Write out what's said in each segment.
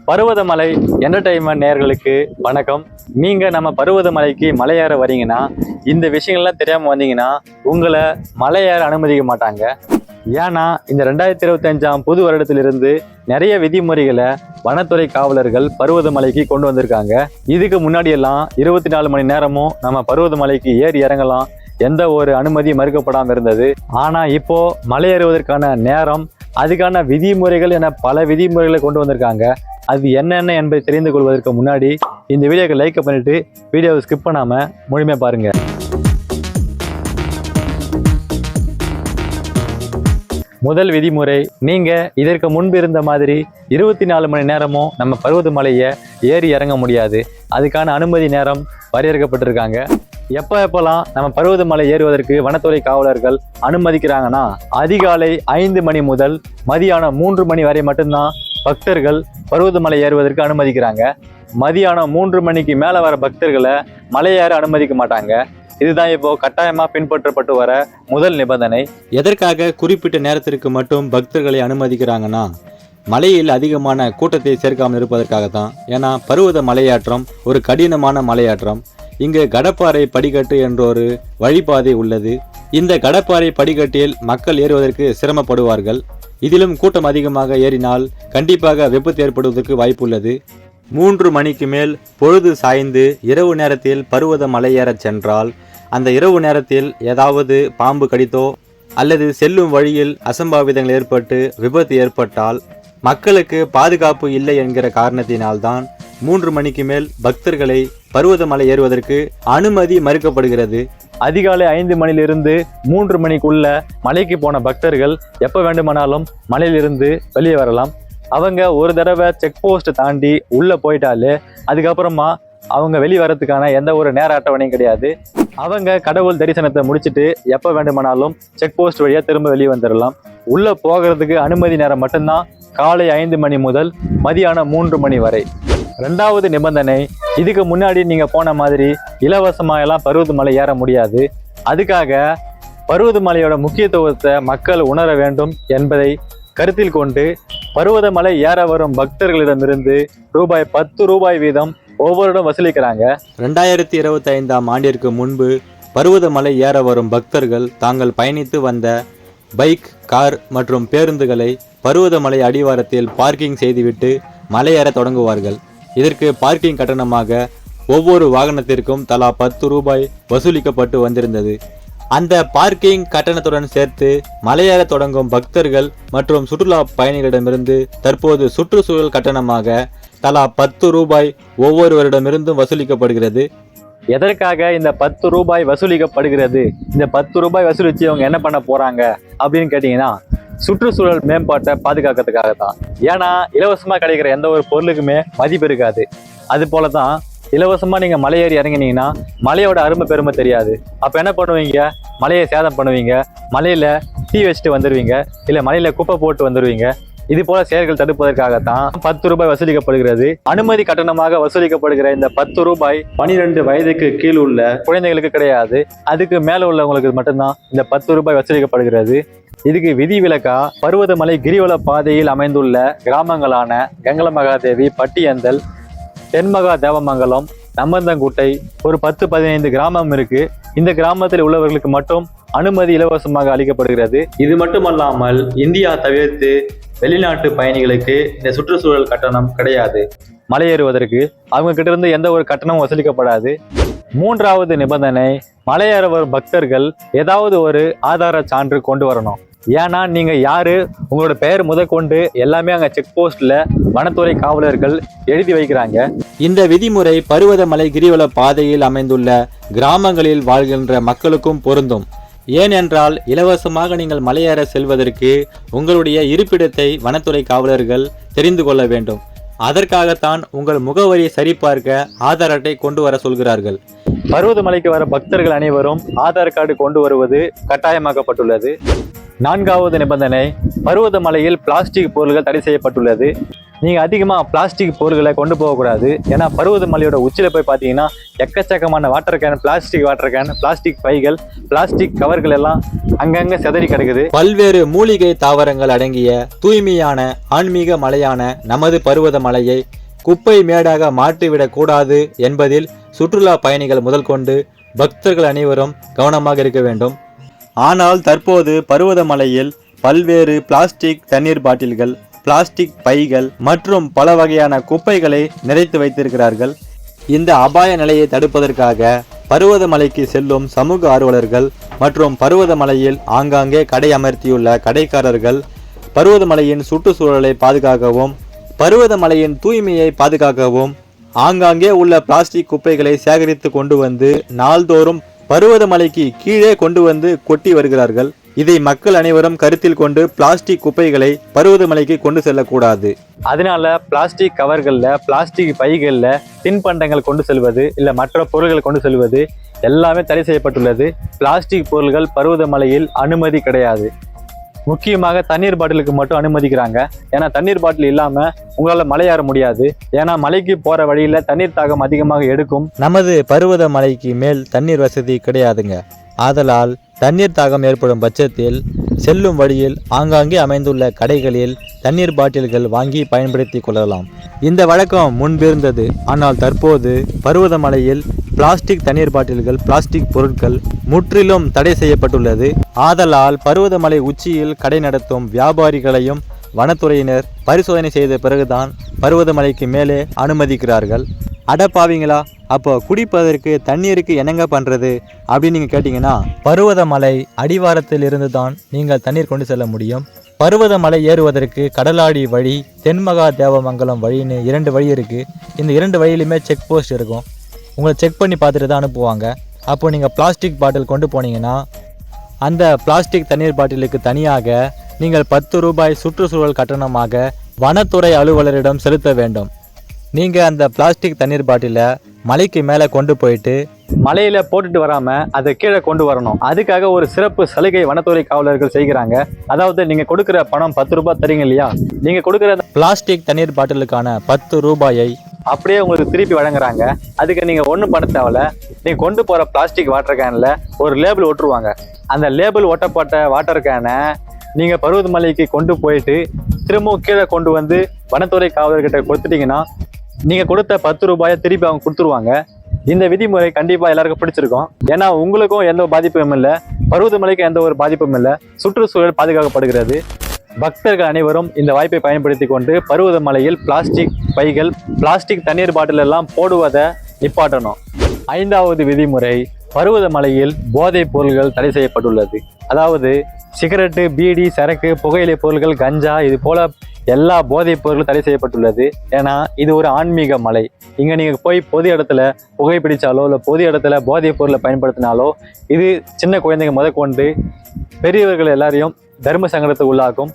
Parvathamalai entertainment நேயர்களுக்கு வணக்கம். நீங்க நம்ம பருவதமலைக்கு மலையேற வரீங்கன்னா இந்த விஷயங்கள்லாம் தெரியாம வந்தீங்கன்னா உங்களை மலையேற அனுமதிக்க மாட்டாங்க. ஏன்னா இந்த 2025 புது வருடத்திலிருந்து நிறைய விதிமுறைகளை வனத்துறை காவலர்கள் பருவதமலைக்கு கொண்டு வந்திருக்காங்க. இதுக்கு முன்னாடி எல்லாம் 24 மணி நேரமும் நம்ம பருவதமலைக்கு ஏறி இறங்கலாம், எந்த ஒரு அனுமதி மறுக்கப்படாமல் இருந்தது. ஆனா இப்போ மலையேறுவதற்கான நேரம், அதுக்கான விதிமுறைகள் என பல விதிமுறைகளை கொண்டு வந்திருக்காங்க. அது என்னென்ன என்பதை தெரிந்து கொள்வதற்கு முன்னாடி இந்த வீடியோக்கு லைக் பண்ணிட்டு வீடியோவை ஸ்கிப் பண்ணாம முழுமையா பாருங்க. முதல் விதிமுறை, நீங்க இதற்கு முன்பு இருந்த மாதிரி 24 மணி நேரமும் நம்ம பருவதமலையை ஏறி இறங்க முடியாது. அதுக்கான அனுமதி நேரம் வரையறுக்கப்பட்டிருக்காங்க. எப்பெல்லாம் நம்ம பருவதமலை ஏறுவதற்கு வனத்துறை காவலர்கள் அனுமதிக்கிறாங்கன்னா, அதிகாலை 5 மணி முதல் மதியானம் 3 மணி வரை மட்டும்தான் பக்தர்கள் பருவதமலை ஏறுவதற்கு அனுமதிக்கிறாங்க. மதியானம் 3 மணிக்கு மேல வர பக்தர்களை மலையேற அனுமதிக்க மாட்டாங்க. இதுதான் இப்போ கட்டாயமா பின்பற்றப்பட்டு வர முதல் நிபந்தனை. எதற்காக குறிப்பிட்ட நேரத்திற்கு மட்டும் பக்தர்களை அனுமதிக்கிறாங்கன்னா, மலையில் அதிகமான கூட்டத்தை சேர்க்காமல் இருப்பதற்காகத்தான். ஏன்னா பருவத மலையாற்றம் ஒரு கடினமான மலையாற்றம். இங்கு கடப்பாறை படிக்கட்டு என்ற ஒரு வழிபாதை உள்ளது. இந்த கடப்பாறை படிக்கட்டில் மக்கள் ஏறுவதற்கு சிரமப்படுவார்கள். இதிலும் கூட்டம் அதிகமாக ஏறினால் கண்டிப்பாக விபத்து ஏற்படுவதற்கு வாய்ப்பு உள்ளது. 3 மணிக்கு மேல் பொழுது சாய்ந்து இரவு நேரத்தில் பருவத மலையேறச் சென்றால், அந்த இரவு நேரத்தில் ஏதாவது பாம்பு கடித்தோ அல்லது செல்லும் வழியில் அசம்பாவிதங்கள் ஏற்பட்டு விபத்து ஏற்பட்டால் மக்களுக்கு பாதுகாப்பு இல்லை என்கிற காரணத்தினால்தான் 3 மணிக்கு மேல் பக்தர்களை பருவதமலை ஏறுவதற்கு அனுமதி மறுக்கப்படுகிறது. அதிகாலை 5 மணிலிருந்து 3 மணிக்குள்ள மலைக்கு போன பக்தர்கள் எப்ப வேண்டுமானாலும் மலையிலிருந்து வெளியே வரலாம். அவங்க ஒரு தடவை செக் போஸ்ட் தாண்டி உள்ள போயிட்டாலே அதுக்கப்புறமா அவங்க வெளியே வரதுக்கான எந்த ஒரு நேர அட்டவணையும் கிடையாது. அவங்க கடவுள் தரிசனத்தை முடிச்சுட்டு எப்ப வேண்டுமானாலும் செக் போஸ்ட் வழியா திரும்ப வெளியே வந்துடலாம். உள்ள போகிறதுக்கு அனுமதி நேரம் மட்டும்தான் காலை 5 மணி முதல் மதியானம் 3 மணி வரை. 2வது நிபந்தனை, இதுக்கு முன்னாடி நீங்க போன மாதிரி இலவசமா எல்லாம் பருவதமலை ஏற முடியாது. அதுக்காக பருவதமலையோட முக்கியத்துவத்தை மக்கள் உணர வேண்டும் என்பதை கருத்தில் கொண்டு பருவதமலை ஏற வரும் பக்தர்களிடமிருந்து ரூபாய் 10 வீதம் ஒவ்வொருடம் வசூலிக்கிறாங்க. 2025 ஆண்டிற்கு முன்பு பருவதமலை ஏற வரும் பக்தர்கள் தாங்கள் பயணித்து வந்த பைக், கார் மற்றும் பேருந்துகளை பருவதமலை அடிவாரத்தில் பார்க்கிங் செய்துவிட்டு மலையேற தொடங்குவார்கள். இதற்கு பார்க்கிங் கட்டணமாக ஒவ்வொரு வாகனத்திற்கும் தலா 10 ரூபாய் வசூலிக்கப்பட்டு வந்திருந்தது. அந்த பார்க்கிங் கட்டணத்துடன் சேர்த்து மலையேற தொடங்கும் பக்தர்கள் மற்றும் சுற்றுலா பயணிகளிடமிருந்து தற்போது சுற்றுச்சூழல் கட்டணமாக தலா 10 ரூபாய் ஒவ்வொருவரிடமிருந்தும் வசூலிக்கப்படுகிறது. எதற்காக இந்த 10 ரூபாய் வசூலிக்கப்படுகிறது? இந்த 10 ரூபாய் வசூலிச்சு அவங்க என்ன பண்ண போறாங்க அப்படின்னு கேட்டீங்கன்னா, சுற்றுச்சூழல் மேம்பாட்டை பாதுகாக்கிறதுக்காக தான். ஏன்னா இலவசமா கிடைக்கிற எந்த ஒரு பொருளுக்குமே மதிப்பு இருக்காது. அது போலதான் இலவசமா நீங்க மலையேறி இறங்கினீங்கன்னா மலையோட அருமை பெருமை தெரியாது. அப்ப என்ன பண்ணுவீங்க? மலையை சேதம் பண்ணுவீங்க, மலையில தீ வச்சுட்டு வந்துடுவீங்க, இல்ல மலையில குப்பை போட்டு வந்துடுவீங்க. இது போல செயல்கள் தடுப்பதற்காகத்தான் 10 ரூபாய் வசூலிக்கப்படுகிறது. அனுமதி கட்டணமாக வசூலிக்கப்படுகிற இந்த 10 ரூபாய் 12 வயதுக்கு கீழ் உள்ள குழந்தைகளுக்கு கிடையாது. அதுக்கு மேல உள்ளவங்களுக்கு மட்டும்தான் இந்த 10 ரூபாய் வசூலிக்கப்படுகிறது. இதுக்கு விதிவிலக்கா பருவதமலை கிரிவல பாதையில் அமைந்துள்ள கிராமங்களான கங்கலமகாதேவி, பட்டியந்தல், தென்மகா தேவமங்கலம், நம்பந்தங்குட்டை, ஒரு 10-15 கிராமம் இருக்கு. இந்த கிராமத்தில் உள்ளவர்களுக்கு மட்டும் அனுமதி இலவசமாக அளிக்கப்படுகிறது. இது மட்டுமல்லாமல் இந்தியா தவிர்த்து வெளிநாட்டு பயணிகளுக்கு இந்த சுற்றுச்சூழல் கட்டணம் கிடையாது. மலையேறுவதற்கு அவங்க கிட்ட இருந்து எந்த ஒரு கட்டணமும் வசூலிக்கப்படாது. 3வது நிபந்தனை, மலையேற வரும் பக்தர்கள் ஏதாவது ஒரு ஆதார சான்று கொண்டு வரணும். ஏன்னா நீங்க யாரு, உங்களோட பெயர் முதற்கொண்டு எல்லாமே அங்க செக் போஸ்ட்ல வனத்துறை காவலர்கள் எழுதி வைக்கிறாங்க. இந்த விதிமுறை பருவதமலை கிரிவல பாதையில் அமைந்துள்ள கிராமங்களில் வாழ்கின்ற மக்களுக்கும் பொருந்தும். ஏனென்றால் இலவசமாக நீங்கள் மலையேற செல்வதற்கு உங்களுடைய இருப்பிடத்தை வனத்துறை காவலர்கள் தெரிந்து கொள்ள வேண்டும். அதற்காகத்தான் உங்கள் முகவரியை சரிபார்க்க ஆதார் அட்டை கொண்டு வர சொல்கிறார்கள். பருவதமலைக்கு வர பக்தர்கள் அனைவரும் ஆதார் கார்டு கொண்டு வருவது கட்டாயமாக்கப்பட்டுள்ளது. 4வது நிபந்தனை, பருவதமலையில் பிளாஸ்டிக் பொருட்கள் தடை செய்யப்பட்டுள்ளது. நீங்கள் அதிகமாக பிளாஸ்டிக் பொருட்களை கொண்டு போகக்கூடாது. ஏன்னா பருவதமலையோட உச்சியில் போய் பார்த்தீங்கன்னா எக்கச்சக்கமான வாட்டர் கேன், பிளாஸ்டிக் பைகள், பிளாஸ்டிக் கவர்கள் எல்லாம் அங்கங்கே சிதறி கிடக்குது. பல்வேறு மூலிகை தாவரங்கள் அடங்கிய தூய்மையான ஆன்மீக மலையான நமது பருவதமலையை குப்பை மேடாக மாற்றிவிடக் கூடாது என்பதில் சுற்றுலா பயணிகள் முதல் கொண்டு பக்தர்கள் அனைவரும் கவனமாக இருக்க வேண்டும். ஆனால் தற்போது பருவதமலையில் பல்வேறு பிளாஸ்டிக் தண்ணீர் பாட்டில்கள், பிளாஸ்டிக் பைகள் மற்றும் பல வகையான குப்பைகளை நிறைத்து வைத்திருக்கிறார்கள். இந்த அபாய நிலையை தடுப்பதற்காக பருவதமலைக்கு செல்லும் சமூக ஆர்வலர்கள் மற்றும் பருவதமலையில் ஆங்காங்கே கடை அமர்த்தியுள்ள கடைக்காரர்கள் பருவதமலையின் சுற்றுச்சூழலை பாதுகாக்கவும் பருவதமலையின் தூய்மையை பாதுகாக்கவும் ஆங்காங்கே உள்ள பிளாஸ்டிக் குப்பைகளை சேகரித்து கொண்டு வந்து நாள்தோறும் பருவதமலைக்கு கீழே கொண்டு வந்து கொட்டி வருகிறார்கள். இதை மக்கள் அனைவரும் கருத்தில் கொண்டு பிளாஸ்டிக் குப்பைகளை பருவதமலைக்கு கொண்டு செல்லக்கூடாது. அதனால பிளாஸ்டிக் கவர்களில், பிளாஸ்டிக் பைகளில் தின்பண்டங்கள் கொண்டு செல்வது இல்லை மற்ற பொருட்கள் கொண்டு செல்வது எல்லாமே தடை செய்யப்பட்டுள்ளது. பிளாஸ்டிக் பொருட்கள் பருவதமலையில் அனுமதி கிடையாது. முக்கியமாக தண்ணீர் பாட்டிலுக்கு மட்டும் அனுமதிக்கிறாங்க. ஏன்னா தண்ணீர் பாட்டில் இல்லாமல் உங்களால் மலை ஏற முடியாது. ஏன்னா மலைக்கு போகிற வழியில் தண்ணீர் தாகம் அதிகமாக எடுக்கும். நமது பருவதமலைக்கு மேல் தண்ணீர் வசதி கிடையாதுங்க. ஆதலால் தண்ணீர் தாகம் ஏற்படும் பட்சத்தில் செல்லும் வழியில் ஆங்காங்கே அமைந்துள்ள கடைகளில் தண்ணீர் பாட்டில்கள் வாங்கி பயன்படுத்தி கொள்ளலாம். இந்த வழக்கம் முன்பிருந்தது. ஆனால் தற்போது பருவதமலையில் பிளாஸ்டிக் தண்ணீர் பாட்டில்கள், பிளாஸ்டிக் பொருட்கள் முற்றிலும் தடை செய்யப்பட்டுள்ளது. ஆதலால் பருவதமலை உச்சியில் கடை நடத்தும் வியாபாரிகளையும் வனத்துறையினர் பரிசோதனை செய்த பிறகுதான் பருவதமலைக்கு மேலே அனுமதிக்கிறார்கள். அடப்பாவீங்களா, அப்போ குடிப்பதற்கு தண்ணீருக்கு என்னங்க பண்ணுறது அப்படின்னு நீங்கள் கேட்டிங்கன்னா, பருவதமலை அடிவாரத்தில் இருந்து தான் நீங்கள் தண்ணீர் கொண்டு செல்ல முடியும். பருவதமலை ஏறுவதற்கு கடலாடி வழி, தென்மகா தேவமங்கலம் வழின்னு 2 வழி இருக்குது. இந்த 2 வழியிலுமே செக் போஸ்ட் இருக்கும். உங்களை செக் பண்ணி பார்த்துட்டு தான் அனுப்புவாங்க. அப்போ நீங்கள் பிளாஸ்டிக் பாட்டில் கொண்டு போனீங்கன்னா அந்த பிளாஸ்டிக் தண்ணீர் பாட்டிலுக்கு தனியாக நீங்கள் 10 ரூபாய் சுற்றுச்சூழல் கட்டணமாக வனத்துறை அலுவலரிடம் செலுத்த வேண்டும். நீங்கள் அந்த பிளாஸ்டிக் தண்ணீர் பாட்டிலை மலைக்கு மேலே கொண்டு போயிட்டு மலையில் போட்டுட்டு வராமல் அதை கீழே கொண்டு வரணும். அதுக்காக ஒரு சிறப்பு சலுகை வனத்துறை காவலர்கள் செய்கிறாங்க. அதாவது நீங்கள் கொடுக்குற பணம் 10 ரூபாய் தரீங்க இல்லையா, நீங்கள் கொடுக்குற பிளாஸ்டிக் தண்ணீர் பாட்டிலுக்கான 10 ரூபாயை அப்படியே உங்களுக்கு திருப்பி வழங்குறாங்க. அதுக்கு நீங்கள் ஒன்றும் பண்ண தேவையில்ல. நீங்கள் கொண்டு போகிற பிளாஸ்டிக் வாட்டர் கேனில் ஒரு லேபிள் ஒட்டுருவாங்க. அந்த லேபிள் ஒட்டப்பட்ட வாட்டர் கேனை நீங்கள் பருவதமலைக்கு கொண்டு போயிட்டு திரும்பவும் கீழே கொண்டு வந்து வனத்துறை காவலர்கிட்ட கொடுத்துட்டீங்கன்னா நீங்கள் கொடுத்த 10 ரூபாயை திருப்பி அவங்க கொடுத்துருவாங்க. இந்த விதிமுறை கண்டிப்பாக எல்லாருக்கும் பிடிச்சிருக்கும். ஏன்னா உங்களுக்கும் எந்த பாதிப்பும் இல்லை, பருவதமலைக்கு எந்த ஒரு பாதிப்பும் இல்லை, சுற்றுச்சூழல் பாதுகாக்கப்படுகிறது. பக்தர்கள் அனைவரும் இந்த வாய்ப்பை பயன்படுத்தி கொண்டு பருவதமலையில் பிளாஸ்டிக் பைகள், பிளாஸ்டிக் தண்ணீர் பாட்டில் எல்லாம் போடுவதை நிப்பாட்டணும். 5வது விதிமுறை, பருவதமலையில் போதைப் பொருள்கள் தடை செய்யப்பட்டுள்ளது. அதாவது சிகரெட்டு, பீடி, சரக்கு, புகையிலை பொருட்கள், கஞ்சா, இது போல எல்லா போதைப் பொருட்களும் தடை செய்யப்பட்டுள்ளது. ஏன்னா இது ஒரு ஆன்மீக மலை. இங்கே நீங்கள் போய் பொது இடத்துல புகைப்பிடிச்சாலோ இல்லை பொது இடத்துல போதைப் பொருளை பயன்படுத்தினாலோ இது சின்ன குழந்தைங்க முதற்கொண்டு பெரியவர்கள் எல்லாரையும் தர்ம சங்கடத்துக்கு உள்ளாக்கும்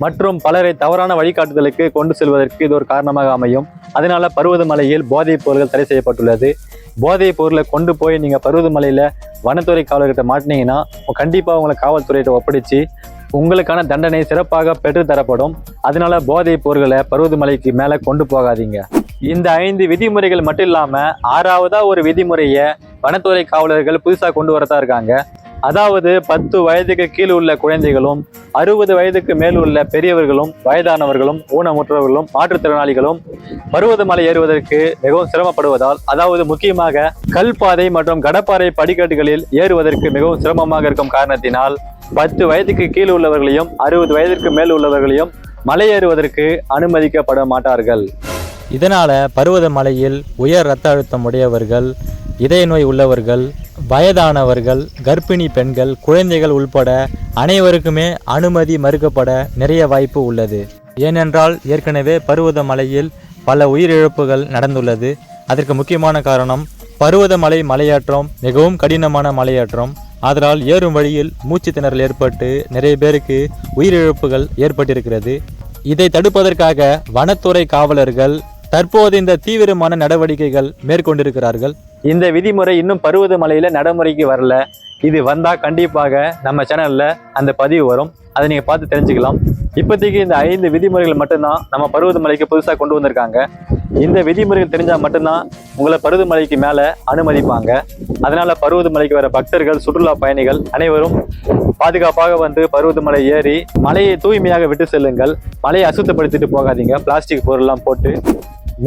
மற்றும் பலரை தவறான வழிகாட்டுதலுக்கு கொண்டு செல்வதற்கு இது ஒரு காரணமாக அமையும். அதனால பருவதமலையில் போதைப் பொருட்கள் தடை செய்யப்பட்டுள்ளது. போதைப் பொருளை கொண்டு போய் நீங்கள் பருவதமலையில் வனத்துறை காவலர்கிட்ட மாட்டினீங்கன்னா கண்டிப்பாக உங்களை காவல்துறையிட்ட ஒப்படைச்சு உங்களுக்கான தண்டனை சிறப்பாக பெற்றுத்தரப்படும். அதனால போதைப் பொருட்களை பருவதமலைக்கு மேலே கொண்டு போகாதீங்க. இந்த 5 விதிமுறைகள் மட்டும் இல்லாமல் 6வதா ஒரு விதிமுறையை வனத்துறை காவலர்கள் புதுசாக கொண்டு வரதா இருக்காங்க. அதாவது 10 வயதுக்கு கீழ் உள்ள குழந்தைகளும் 60 வயதுக்கு மேல் உள்ள பெரியவர்களும் வயதானவர்களும் ஊனமுற்றவர்களும் மாற்றுத்திறனாளிகளும் பருவதமலை ஏறுவதற்கு மிகவும் சிரமப்படுவதால், அதாவது முக்கியமாக கல்பாதை மற்றும் கடப்பாறை படிக்கட்டுகளில் ஏறுவதற்கு மிகவும் சிரமமாக இருக்கும் காரணத்தினால் 10 வயதுக்கு கீழ் உள்ளவர்களையும் 60 வயதிற்கு மேல் உள்ளவர்களையும் மலை ஏறுவதற்கு அனுமதிக்கப்பட மாட்டார்கள். இதனால பருவதமலையில் உயர் இரத்த அழுத்தம் உடையவர்கள், இதய நோய் உள்ளவர்கள், வயதானவர்கள், கர்ப்பிணி பெண்கள், குழந்தைகள் உள்பட அனைவருக்குமே அனுமதி மறுக்கப்பட நிறைய வாய்ப்பு உள்ளது. ஏனென்றால் ஏற்கனவே பருவதமலையில் பல உயிரிழப்புகள் நடந்துள்ளது. அதற்கு முக்கியமான காரணம் பருவதமலை மலையேற்றம் மிகவும் கடினமான மலையேற்றம். அதனால் ஏறும் வழியில் மூச்சு திணறல் ஏற்பட்டு நிறைய பேருக்கு உயிரிழப்புகள் ஏற்பட்டிருக்கிறது. இதை தடுப்பதற்காக வனத்துறை காவலர்கள் தற்போது இந்த தீவிரமான நடவடிக்கைகள் மேற்கொண்டிருக்கிறார்கள். இந்த விதிமுறை இன்னும் பருவதமலையில் நடைமுறைக்கு வரல. இது வந்தால் கண்டிப்பாக நம்ம சேனலில் அந்த பதிவு வரும். அதை நீங்கள் பார்த்து தெரிஞ்சுக்கலாம். இப்போதைக்கு இந்த 5 விதிமுறைகள் மட்டும்தான் நம்ம பருவதமலைக்கு புதுசாக கொண்டு வந்திருக்காங்க. இந்த விதிமுறைகள் தெரிஞ்சால் மட்டும்தான் உங்களை பருவதமலைக்கு மேலே அனுமதிப்பாங்க. அதனால் பருவதமலைக்கு வர பக்தர்கள், சுற்றுலா பயணிகள் அனைவரும் பாதுகாப்பாக வந்து பருவதமலை ஏறி மலையை தூய்மையாக விட்டு செல்லுங்கள். மலையை அசுத்தப்படுத்திட்டு போகாதீங்க பிளாஸ்டிக் பொருள்லாம் போட்டு.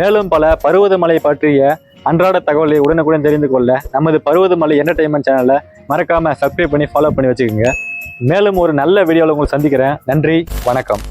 மேலும் பல பருவதமலை பற்றிய அன்றாட தகவலை உடனுக்குடன் தெரிந்து கொள்ள நமது பருவதமலை என்டர்டைன்மெண்ட் சேனலை மறக்காமல் சப்ஸ்கிரைப் பண்ணி ஃபாலோ பண்ணி வச்சுக்கோங்க. மேலும் ஒரு நல்ல வீடியோவில் உங்களை சந்திக்கிறேன். நன்றி, வணக்கம்.